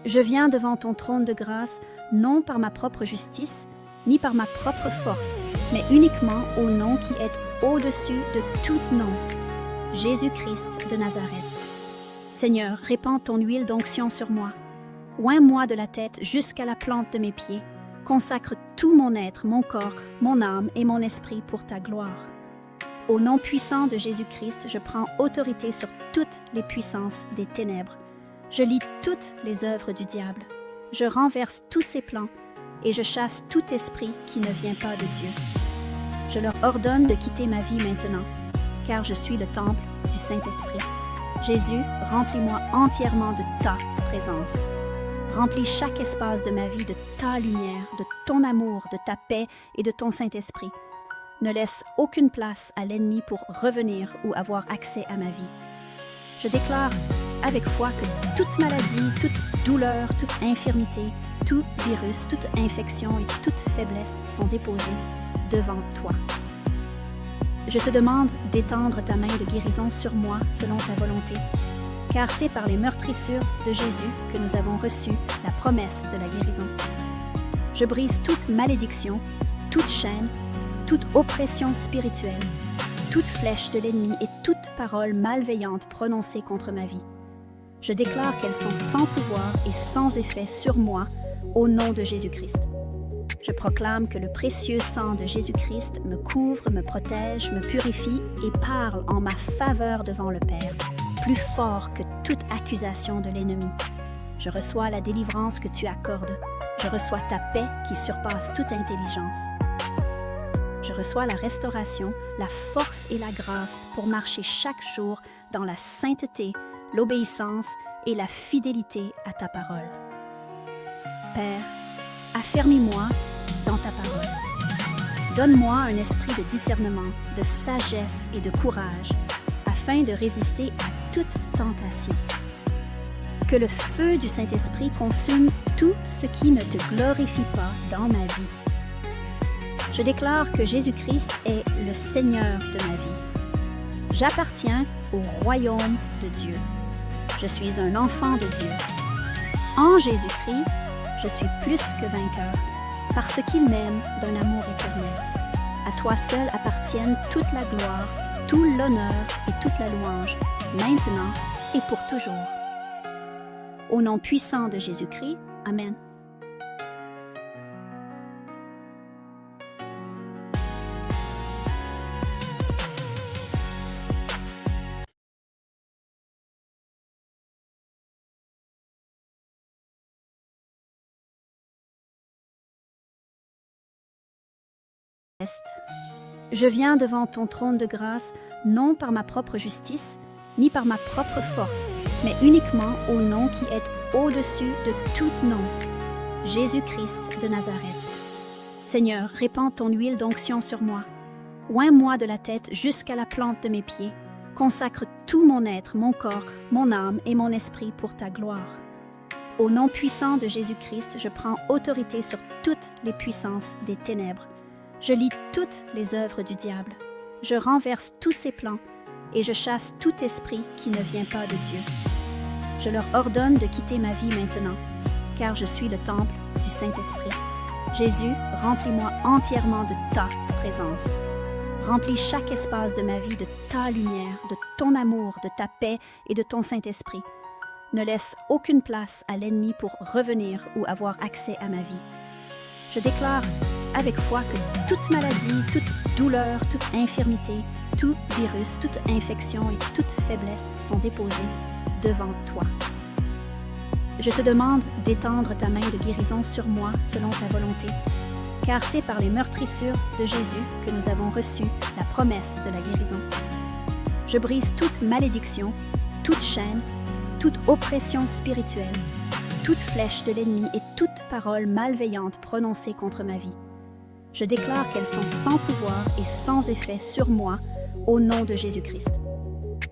Je viens devant ton trône de grâce, non par ma propre justice, ni par ma propre force, mais uniquement au nom qui est au-dessus de tout nom, Jésus-Christ de Nazareth. Seigneur, répands ton huile d'onction sur moi. Oins-moi de la tête jusqu'à la plante de mes pieds. Consacre tout mon être, mon corps, mon âme et mon esprit pour ta gloire. Au nom puissant de Jésus-Christ, je prends autorité sur toutes les puissances des ténèbres. Je lis toutes les œuvres du diable. Je renverse tous ses plans et je chasse tout esprit qui ne vient pas de Dieu. Je leur ordonne de quitter ma vie maintenant, car je suis le temple du Saint-Esprit. Jésus, remplis-moi entièrement de ta présence. Remplis chaque espace de ma vie de ta lumière, de ton amour, de ta paix et de ton Saint-Esprit. Ne laisse aucune place à l'ennemi pour revenir ou avoir accès à ma vie. Je déclare avec foi que toute maladie, toute douleur, toute infirmité, tout virus, toute infection et toute faiblesse sont déposées devant toi. Je te demande d'étendre ta main de guérison sur moi selon ta volonté, car c'est par les meurtrissures de Jésus que nous avons reçu la promesse de la guérison. Je brise toute malédiction, toute chaîne, toute oppression spirituelle, toute flèche de l'ennemi et toute parole malveillante prononcée contre ma vie. Je déclare qu'elles sont sans pouvoir et sans effet sur moi au nom de Jésus-Christ. Je proclame que le précieux sang de Jésus-Christ me couvre, me protège, me purifie et parle en ma faveur devant le Père, plus fort que toute accusation de l'ennemi. Je reçois la délivrance que tu accordes. Je reçois ta paix qui surpasse toute intelligence. Je reçois la restauration, la force et la grâce pour marcher chaque jour dans la sainteté, l'obéissance et la fidélité à ta parole. Père, affermis-moi dans ta parole. Donne-moi un esprit de discernement, de sagesse et de courage, afin de résister à toute tentation. Que le feu du Saint-Esprit consume tout ce qui ne te glorifie pas dans ma vie. Je déclare que Jésus-Christ est le Seigneur de ma vie. J'appartiens au royaume de Dieu. Je suis un enfant de Dieu. En Jésus-Christ, je suis plus que vainqueur, parce qu'il m'aime d'un amour éternel. À toi seul appartiennent toute la gloire, tout l'honneur et toute la louange, maintenant et pour toujours. Au nom puissant de Jésus-Christ, Amen. Je viens devant ton trône de grâce, non par ma propre justice, ni par ma propre force, mais uniquement au nom qui est au-dessus de tout nom, Jésus-Christ de Nazareth. Seigneur, répands ton huile d'onction sur moi. Oins-moi de la tête jusqu'à la plante de mes pieds. Consacre tout mon être, mon corps, mon âme et mon esprit pour ta gloire. Au nom puissant de Jésus-Christ, je prends autorité sur toutes les puissances des ténèbres. Je lis toutes les œuvres du diable. Je renverse tous ses plans et je chasse tout esprit qui ne vient pas de Dieu. Je leur ordonne de quitter ma vie maintenant, car je suis le temple du Saint-Esprit. Jésus, remplis-moi entièrement de ta présence. Remplis chaque espace de ma vie de ta lumière, de ton amour, de ta paix et de ton Saint-Esprit. Ne laisse aucune place à l'ennemi pour revenir ou avoir accès à ma vie. Je déclare avec foi que toute maladie, toute douleur, toute infirmité, tout virus, toute infection et toute faiblesse sont déposées devant toi. Je te demande d'étendre ta main de guérison sur moi selon ta volonté, car c'est par les meurtrissures de Jésus que nous avons reçu la promesse de la guérison. Je brise toute malédiction, toute chaîne, toute oppression spirituelle, toute flèche de l'ennemi et toute parole malveillante prononcée contre ma vie. Je déclare qu'elles sont sans pouvoir et sans effet sur moi au nom de Jésus-Christ.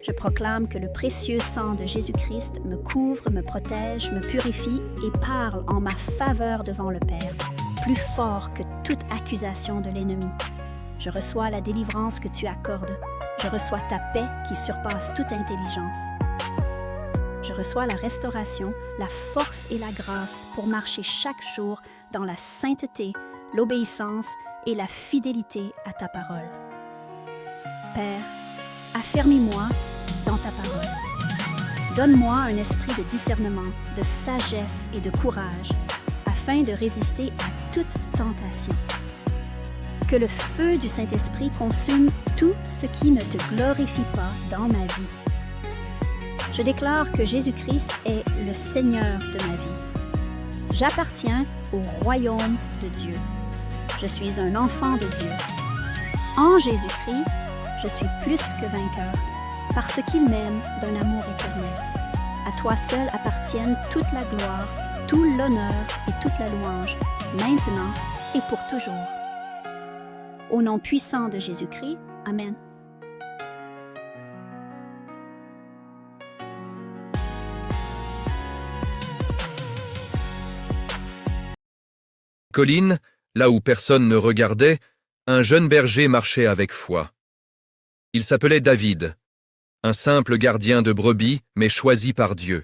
Je proclame que le précieux sang de Jésus-Christ me couvre, me protège, me purifie et parle en ma faveur devant le Père, plus fort que toute accusation de l'ennemi. Je reçois la délivrance que tu accordes. Je reçois ta paix qui surpasse toute intelligence. Je je reçois la restauration, la force et la grâce pour marcher chaque jour dans la sainteté, l'obéissance et la fidélité à ta parole. Père, affermis-moi dans ta parole. Donne-moi un esprit de discernement, de sagesse et de courage, afin de résister à toute tentation. Que le feu du Saint-Esprit consume tout ce qui ne te glorifie pas dans ma vie. Je déclare que Jésus-Christ est le Seigneur de ma vie. J'appartiens au royaume de Dieu. Je suis un enfant de Dieu. En Jésus-Christ, je suis plus que vainqueur, parce qu'il m'aime d'un amour éternel. À toi seul appartiennent toute la gloire, tout l'honneur et toute la louange, maintenant et pour toujours. Au nom puissant de Jésus-Christ, Amen. Colline, là où personne ne regardait, un jeune berger marchait avec foi. Il s'appelait David, un simple gardien de brebis, mais choisi par Dieu.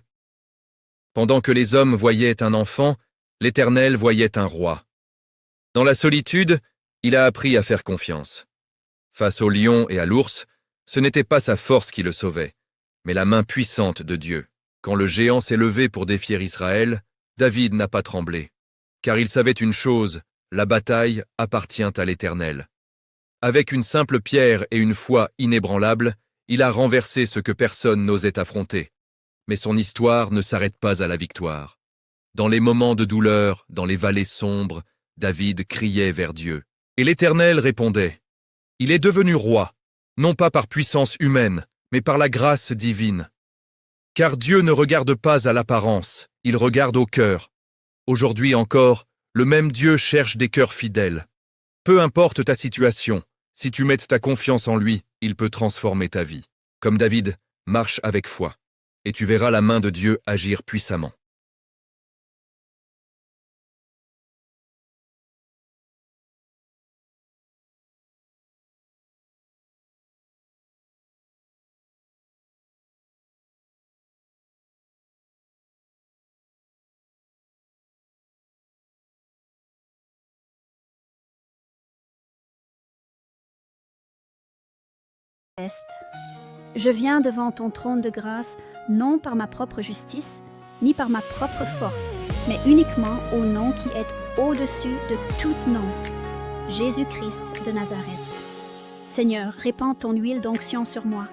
Pendant que les hommes voyaient un enfant, l'Éternel voyait un roi. Dans la solitude, il a appris à faire confiance. Face au lion et à l'ours, ce n'était pas sa force qui le sauvait, mais la main puissante de Dieu. Quand le géant s'est levé pour défier Israël, David n'a pas tremblé. Car il savait une chose, la bataille appartient à l'Éternel. Avec une simple pierre et une foi inébranlable, il a renversé ce que personne n'osait affronter. Mais son histoire ne s'arrête pas à la victoire. Dans les moments de douleur, dans les vallées sombres, David criait vers Dieu. Et l'Éternel répondait. Il est devenu roi, non pas par puissance humaine, mais par la grâce divine. Car Dieu ne regarde pas à l'apparence, il regarde au cœur. Aujourd'hui encore, le même Dieu cherche des cœurs fidèles. Peu importe ta situation, si tu mets ta confiance en lui, il peut transformer ta vie. Comme David, marche avec foi, et tu verras la main de Dieu agir puissamment. Je viens devant ton trône de grâce, non par ma propre justice, ni par ma propre force, mais uniquement au nom qui est au-dessus de tout nom, Jésus-Christ de Nazareth. Seigneur, répands ton huile d'onction sur moi.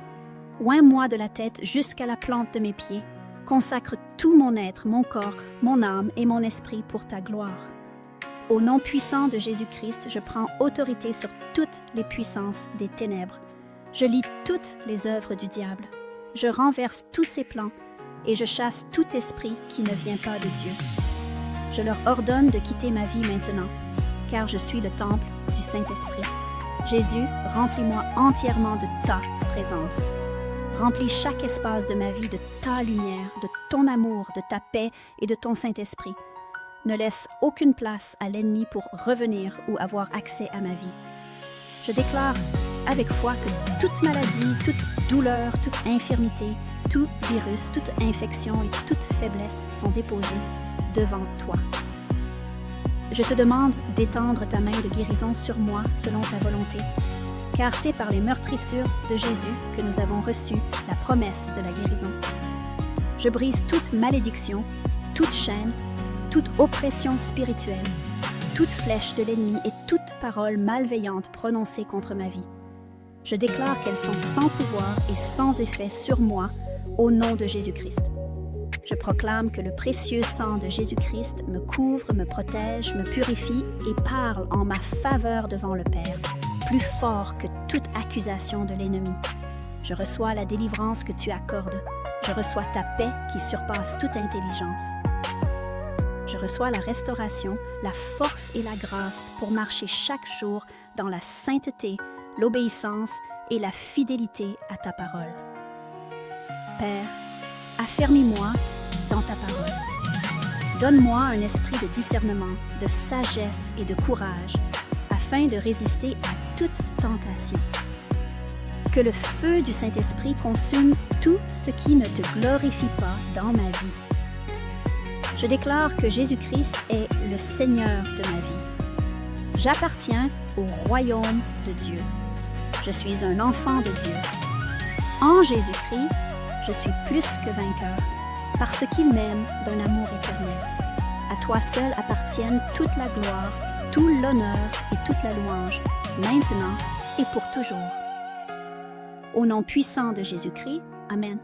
Oins-moi de la tête jusqu'à la plante de mes pieds. Consacre tout mon être, mon corps, mon âme et mon esprit pour ta gloire. Au nom puissant de Jésus-Christ, je prends autorité sur toutes les puissances des ténèbres. Je lis toutes les œuvres du diable. Je renverse tous ses plans et je chasse tout esprit qui ne vient pas de Dieu. Je leur ordonne de quitter ma vie maintenant, car je suis le temple du Saint-Esprit. Jésus, remplis-moi entièrement de ta présence. Remplis chaque espace de ma vie de ta lumière, de ton amour, de ta paix et de ton Saint-Esprit. Ne laisse aucune place à l'ennemi pour revenir ou avoir accès à ma vie. Je déclare avec foi que toute maladie, toute douleur, toute infirmité, tout virus, toute infection et toute faiblesse sont déposées devant toi. Je te demande d'étendre ta main de guérison sur moi selon ta volonté, car c'est par les meurtrissures de Jésus que nous avons reçu la promesse de la guérison. Je brise toute malédiction, toute chaîne, toute oppression spirituelle, toute flèche de l'ennemi et toute parole malveillante prononcée contre ma vie. Je déclare qu'elles sont sans pouvoir et sans effet sur moi au nom de Jésus-Christ. Je proclame que le précieux sang de Jésus-Christ me couvre, me protège, me purifie et parle en ma faveur devant le Père, plus fort que toute accusation de l'ennemi. Je reçois la délivrance que tu accordes. Je reçois ta paix qui surpasse toute intelligence. Je reçois la restauration, la force et la grâce pour marcher chaque jour dans la sainteté, l'obéissance et la fidélité à ta parole. Père, affermis-moi dans ta parole. Donne-moi un esprit de discernement, de sagesse et de courage, afin de résister à toute tentation. Que le feu du Saint-Esprit consume tout ce qui ne te glorifie pas dans ma vie. Je déclare que Jésus-Christ est le Seigneur de ma vie. J'appartiens au royaume de Dieu. Je suis un enfant de Dieu. En Jésus-Christ, je suis plus que vainqueur, parce qu'il m'aime d'un amour éternel. À toi seul appartiennent toute la gloire, tout l'honneur et toute la louange, maintenant et pour toujours. Au nom puissant de Jésus-Christ, Amen.